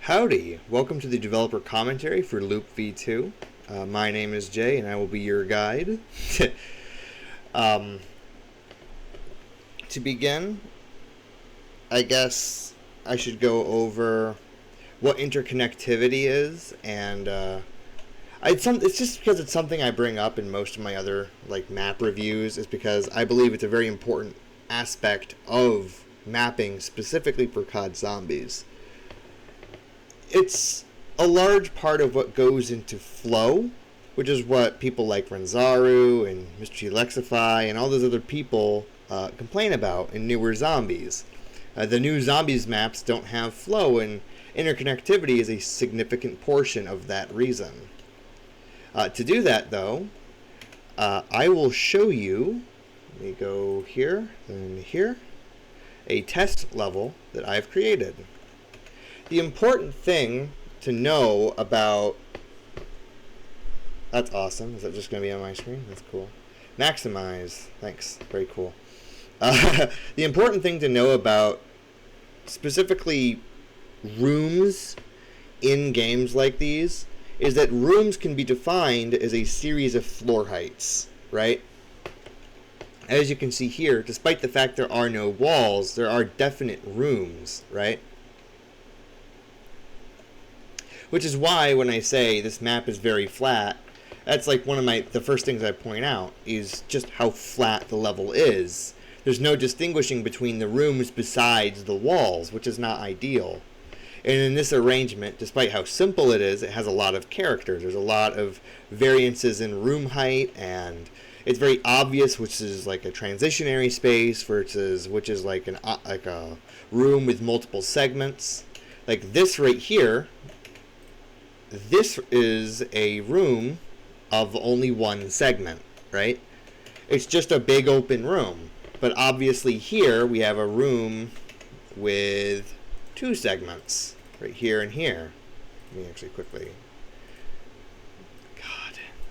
Howdy! Welcome to the developer commentary for LOOPV2. My name is Jay, and I will be your guide. To begin, I guess I should go over what interconnectivity is, and it's just because it's something I bring up in most of my other map reviews, is because I believe it's a very important aspect of mapping, specifically for COD Zombies. It's a large part of what goes into flow, which is what people like Renzaru and Mr. Lexify and all those other people complain about in newer zombies. The new zombies maps don't have flow, and interconnectivity is a significant portion of that reason. To do that, though, I will show you, let me go here and here, a test level that I've created. The important thing to know about... That's awesome. Is that just going to be on my screen? That's cool. Maximize. Thanks. Very cool. The important thing to know about specifically rooms in games like these is that rooms can be defined as a series of floor heights, right? As you can see here, despite the fact there are no walls, there are definite rooms, right? Which is why when I say this map is very flat, that's like one of the first things I point out is just how flat the level is. There's no distinguishing between the rooms besides the walls, which is not ideal. And in this arrangement, despite how simple it is, it has a lot of characters. There's a lot of variances in room height, and it's very obvious which is like a transitionary space versus which is like a room with multiple segments. Like this right here, this is a room of only one segment, right? It's just a big open room. But obviously here we have a room with two segments, right here and here. Let me actually quickly...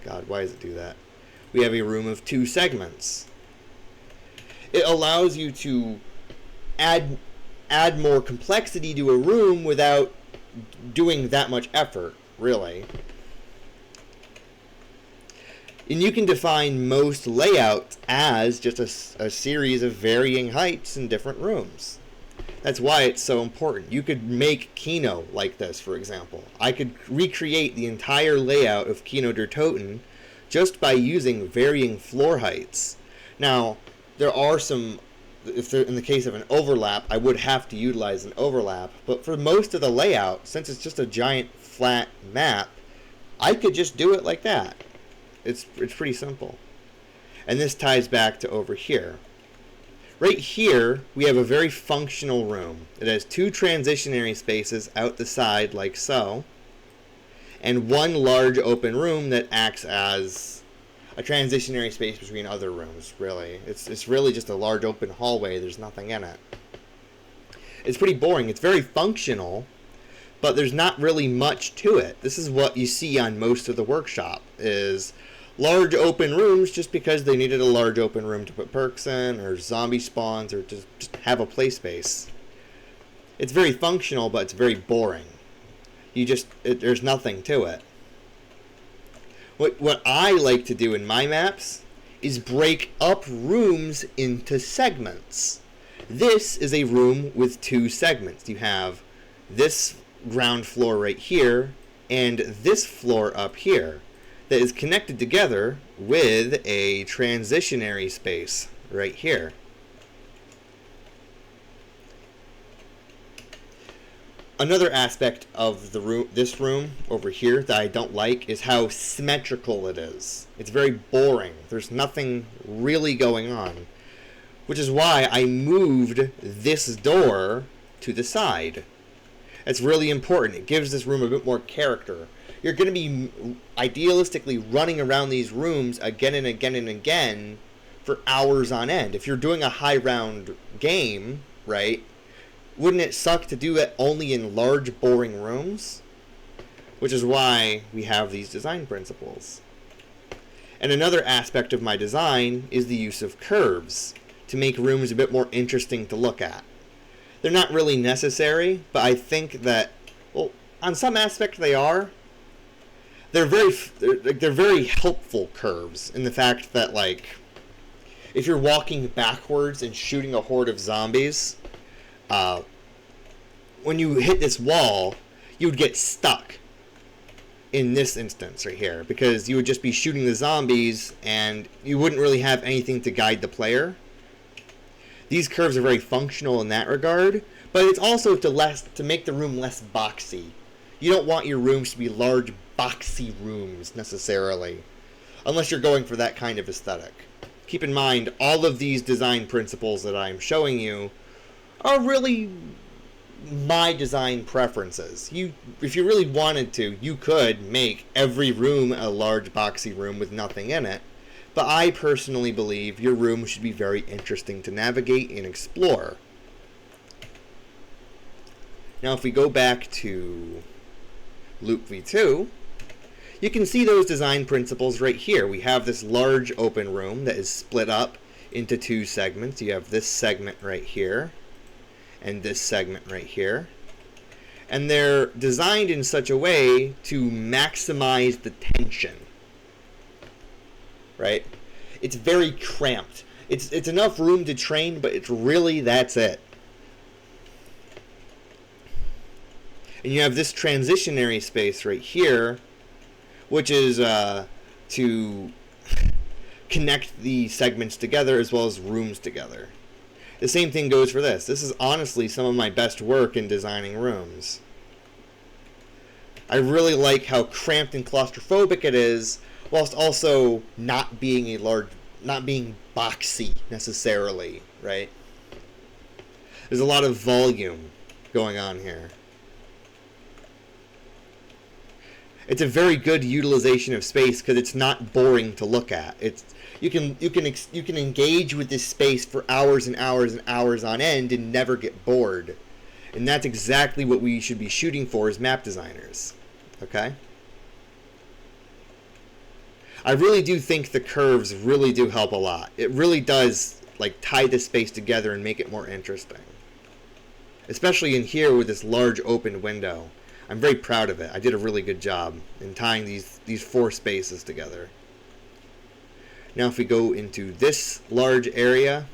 God, why does it do that? We have a room of two segments. It allows you to add more complexity to a room without doing that much effort, really. And you can define most layouts as just a series of varying heights in different rooms. That's why it's so important. You could make Kino like this, for example. I could recreate the entire layout of Kino der Toten just by using varying floor heights. Now, there are some... in the case of an overlap, I would have to utilize an overlap. But for most of the layout, since it's just a giant flat map, I could just do it like that. It's pretty simple. And this ties back to over here. Right here, we have a very functional room. It has two transitionary spaces out the side like so, and one large open room that acts as a transitionary space between other rooms, really. It's really just a large open hallway. There's nothing in it. It's pretty boring. It's very functional, but there's not really much to it. This is what you see on most of the workshop, is large open rooms just because they needed a large open room to put perks in, or zombie spawns, or just have a play space. It's very functional, but it's very boring. There's nothing to it. What I like to do in my maps is break up rooms into segments. This is a room with two segments. You have this ground floor right here and this floor up here that is connected together with a transitionary space right here. Another aspect of this room over here that I don't like is how symmetrical it is. It's very boring. There's nothing really going on, which is why I moved this door to the side. It's really important. It gives this room a bit more character. You're going to be idealistically running around these rooms again and again and again for hours on end. If you're doing a high round game, right, wouldn't it suck to do it only in large, boring rooms? Which is why we have these design principles. And another aspect of my design is the use of curves to make rooms a bit more interesting to look at. They're not really necessary, but I think that, well, on some aspect they are. They're very helpful curves in the fact that, like, if you're walking backwards and shooting a horde of zombies, when you hit this wall, you would get stuck in this instance right here, because you would just be shooting the zombies and you wouldn't really have anything to guide the player. These curves are very functional in that regard, but it's also to make the room less boxy. You don't want your rooms to be large, boxy rooms, necessarily, unless you're going for that kind of aesthetic. Keep in mind, all of these design principles that I'm showing you are really my design preferences. If you really wanted to, you could make every room a large, boxy room with nothing in it, but I personally believe your room should be very interesting to navigate and explore. Now, if we go back to LOOPV2, you can see those design principles right here. We have this large open room that is split up into two segments. You have this segment right here and this segment right here. And they're designed in such a way to maximize the tension. Right? It's very cramped. It's enough room to train, but it's really, that's it. And you have this transitionary space right here, which is to connect the segments together as well as rooms together. The same thing goes for this. This is honestly some of my best work in designing rooms. I really like how cramped and claustrophobic it is, whilst also not being boxy necessarily, right? There's a lot of volume going on here. It's a very good utilization of space because it's not boring to look at. You can engage with this space for hours and hours and hours on end and never get bored. And that's exactly what we should be shooting for as map designers. Okay? I really do think the curves really do help a lot. It really does, like, tie this space together and make it more interesting. Especially in here with this large open window. I'm very proud of it. I did a really good job in tying these four spaces together. Now if we go into this large area,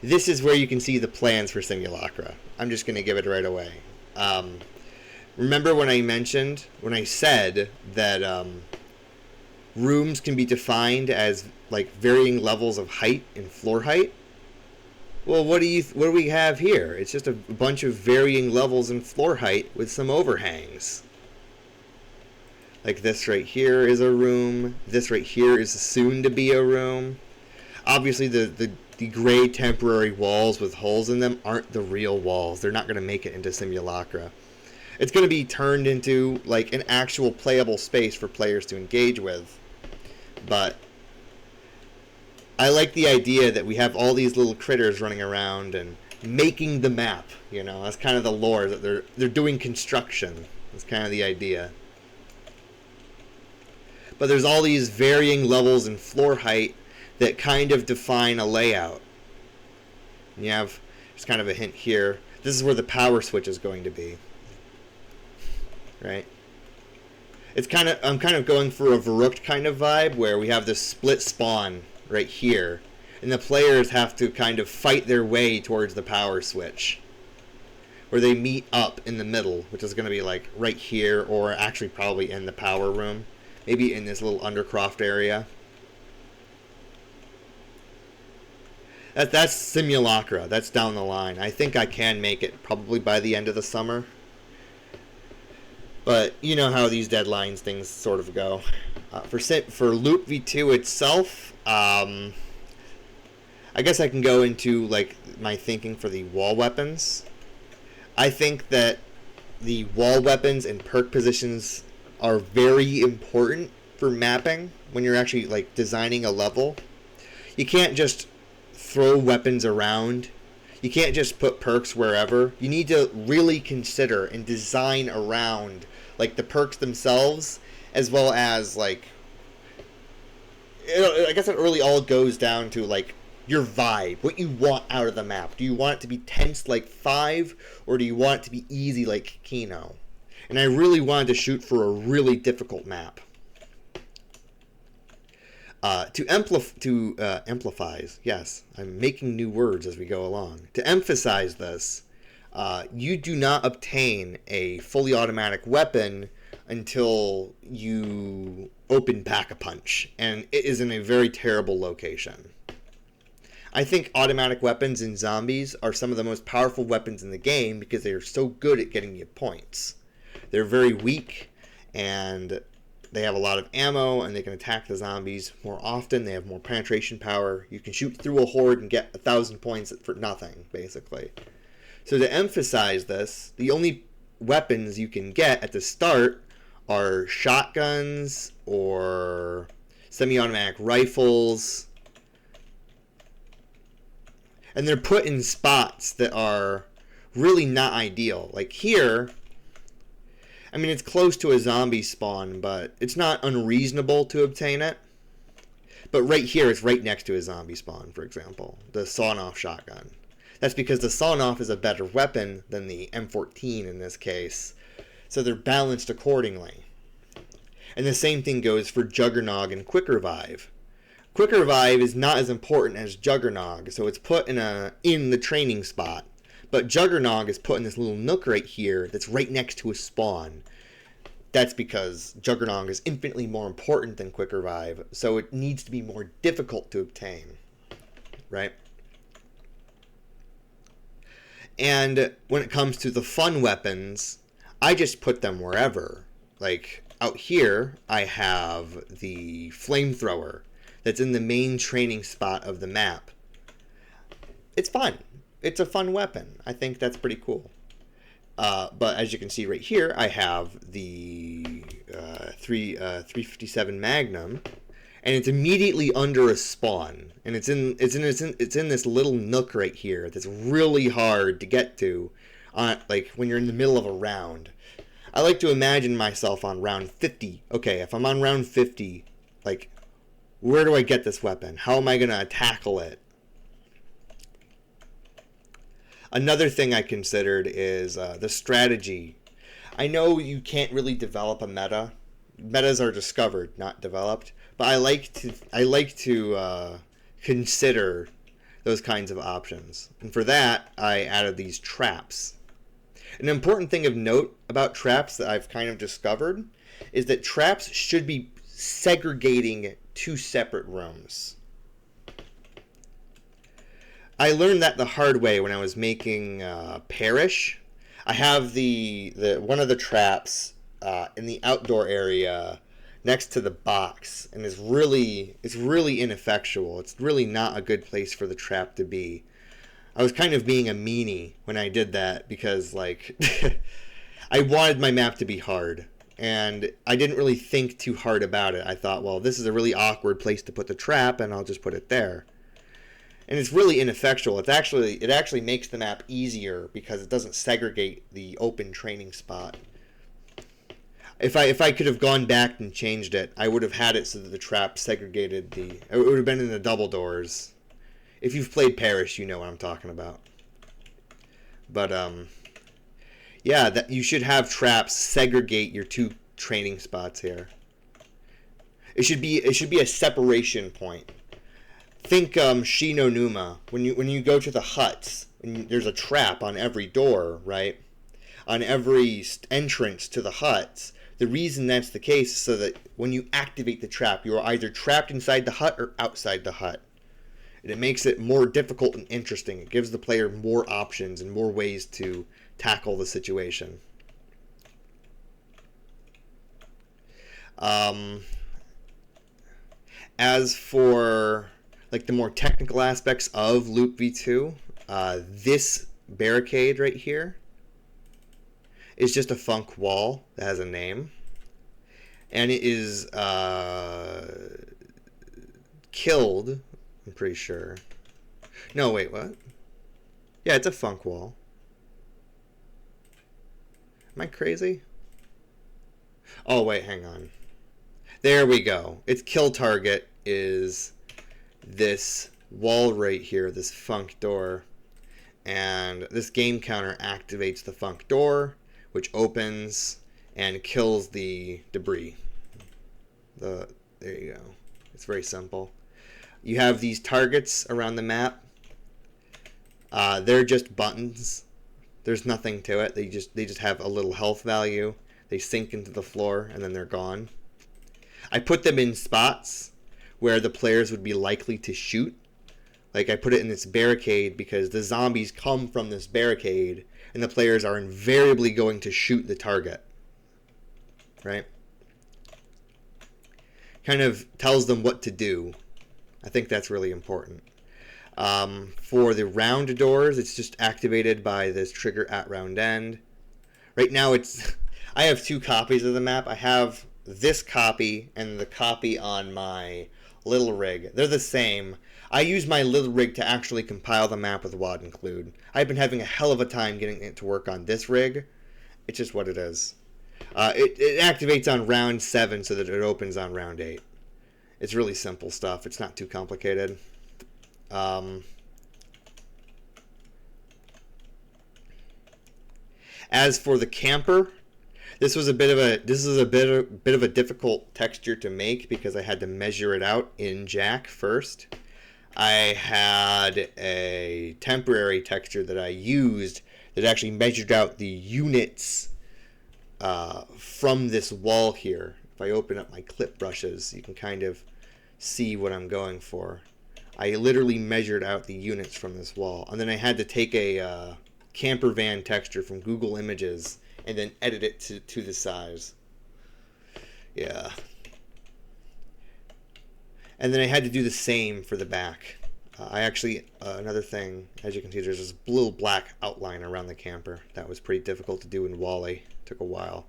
this is where you can see the plans for Simulacra. I'm just going to give it right away. Remember when I said that rooms can be defined as like varying levels of height and floor height? Well, what do we have here? It's just a bunch of varying levels in floor height with some overhangs. Like this right here is a room. This right here is soon to be a room. Obviously, the gray temporary walls with holes in them aren't the real walls. They're not going to make it into Simulacra. It's going to be turned into like an actual playable space for players to engage with. But I like the idea that we have all these little critters running around and making the map. You know, that's kind of the lore, that they're doing construction. That's kind of the idea. But there's all these varying levels in floor height that kind of define a layout. And you have just kind of a hint here. This is where the power switch is going to be. Right? I'm kind of going for a Verrückt kind of vibe where we have this split spawn right here, and the players have to kind of fight their way towards the power switch, where they meet up in the middle, which is going to be like right here, or actually probably in the power room, maybe in this little undercroft area. That's Simulacra. That's down the line. I think I can make it probably by the end of the summer, but you know how these deadlines things sort of go. For LOOPV2 itself, I guess I can go into like my thinking for the wall weapons. I think that the wall weapons and perk positions are very important for mapping when you're actually like designing a level. You can't just throw weapons around. You can't just put perks wherever. You need to really consider and design around like the perks themselves, as well as like, I guess it really all goes down to like your vibe, what you want out of the map. Do you want it to be tense like 5, or do you want it to be easy like Kino? And I really wanted to shoot for a really difficult map. To amplifies, yes, I'm making new words as we go along. To emphasize this, you do not obtain a fully automatic weapon until you open Pack-a-Punch, and it is in a very terrible location. I think automatic weapons in zombies are some of the most powerful weapons in the game because they are so good at getting you points. They're very weak, and they have a lot of ammo, and they can attack the zombies more often. They have more penetration power. You can shoot through a horde and get 1,000 points for nothing, basically. So to emphasize this, the only weapons you can get at the start are shotguns or semi-automatic rifles. And they're put in spots that are really not ideal. Like here, I mean, it's close to a zombie spawn, but it's not unreasonable to obtain it. But right here, it's right next to a zombie spawn, for example. The sawn-off shotgun. That's because the sawn-off is a better weapon than the M14 in this case. So they're balanced accordingly. And the same thing goes for Juggernog and Quick Revive. Quick Revive is not as important as Juggernog, so it's put in the training spot. But Juggernog is put in this little nook right here that's right next to a spawn. That's because Juggernog is infinitely more important than Quick Revive, so it needs to be more difficult to obtain. Right? And when it comes to the fun weapons, I just put them wherever. Like, out here, I have the flamethrower that's in the main training spot of the map. It's fun. It's a fun weapon. I think that's pretty cool. But as you can see right here, I have the 357 Magnum, and it's immediately under a spawn, and it's in this little nook right here that's really hard to get to, like when you're in the middle of a round. I like to imagine myself on round 50. Okay, if I'm on round 50, like, where do I get this weapon? How am I gonna tackle it? Another thing I considered is the strategy. I know you can't really develop a meta. Metas are discovered, not developed. But I like to consider those kinds of options. And for that, I added these traps. An important thing of note about traps that I've kind of discovered is that traps should be segregating 2 separate rooms. I learned that the hard way when I was making Parish. I have the one of the traps in the outdoor area next to the box, and it's really ineffectual. It's really not a good place for the trap to be. I was kind of being a meanie when I did that because, like, I wanted my map to be hard, and I didn't really think too hard about it. I thought, well, this is a really awkward place to put the trap, and I'll just put it there. And it's really ineffectual. It actually makes the map easier because it doesn't segregate the open training spot. If I could have gone back and changed it, I would have had it so that the trap segregated it would have been in the double doors. If you've played Parish, you know what I'm talking about. But yeah, that you should have traps segregate your 2 training spots here. It should be a separation point. Think Shinonuma. When you go to the huts, and there's a trap on every door, right? On every entrance to the huts. The reason that's the case is so that when you activate the trap, you are either trapped inside the hut or outside the hut. And it makes it more difficult and interesting. It gives the player more options and more ways to tackle the situation. As for like the more technical aspects of LOOPV2, this barricade right here is just a funk wall that has a name, and it is killed, I'm pretty sure. No, wait, what? Yeah, it's a funk wall. Am I crazy? Oh, wait, hang on. There we go. Its kill target is this wall right here, this funk door, and this game counter activates the funk door, which opens and kills the debris. There you go. It's very simple. You have these targets around the map. They're just buttons. There's nothing to it. They just have a little health value. They sink into the floor and then they're gone. I put them in spots where the players would be likely to shoot. Like I put it in this barricade because the zombies come from this barricade and the players are invariably going to shoot the target. Right? Kind of tells them what to do. I think that's really important. For the round doors, it's just activated by this trigger at round end. Right now, I have two copies of the map. I have this copy and the copy on my little rig. They're the same. I use my little rig to actually compile the map with WAD include. I've been having a hell of a time getting it to work on this rig. It's just what it is. It activates on round 7 so that it opens on round 8. It's really simple stuff. It's not too complicated. As for the camper, this is a bit of a difficult texture to make because I had to measure it out in Jack first. I had a temporary texture that I used that actually measured out the units from this wall here. If I open up my clip brushes, you can kind of see what I'm going for. I literally measured out the units from this wall. And then I had to take a camper van texture from Google Images and then edit it to the size. Yeah. And then I had to do the same for the back. I actually, another thing, as you can see, there's this little black outline around the camper. That was pretty difficult to do in Wally. Took a while.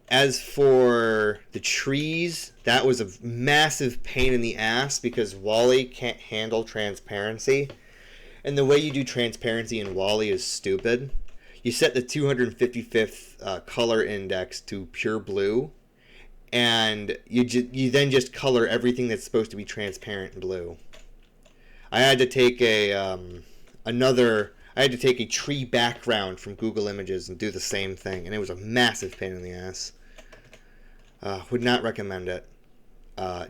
As for the trees, that was a massive pain in the ass because Wally can't handle transparency. And the way you do transparency in Wally is stupid. You set the 255th color index to pure blue, and you then just color everything that's supposed to be transparent blue. I had to take a tree background from Google Images and do the same thing, and it was a massive pain in the ass. Would not recommend it.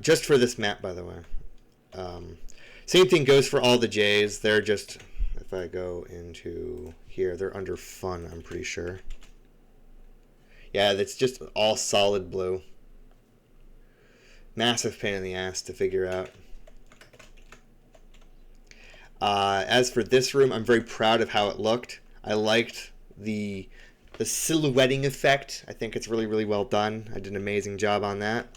Just for this map, by the way. Same thing goes for all the J's. They're just, if I go into here, they're under fun, I'm pretty sure. Yeah, that's just all solid blue. Massive pain in the ass to figure out. As for this room, I'm very proud of how it looked. I liked the silhouetting effect. I think it's really, really well done. I did an amazing job on that.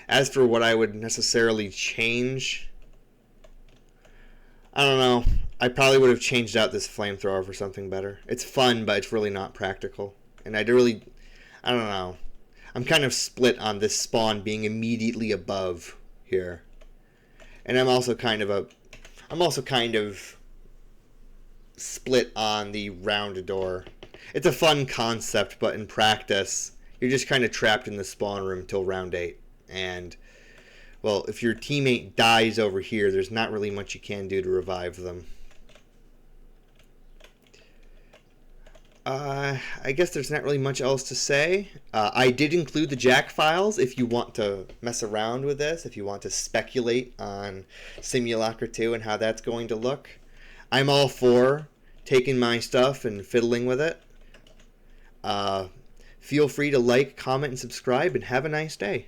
As for what I would necessarily change, I don't know. I probably would have changed out this flamethrower for something better. It's fun, but it's really not practical. And I don't know. I'm kind of split on this spawn being immediately above here. And I'm also kind of split on the round door. It's a fun concept, but in practice, you're just kind of trapped in the spawn room till round 8. And, well, if your teammate dies over here, there's not really much you can do to revive them. I guess there's not really much else to say. I did include the Jack files if you want to mess around with this, if you want to speculate on Simulacra 2 and how that's going to look. I'm all for taking my stuff and fiddling with it. Feel free to like, comment, and subscribe, and have a nice day.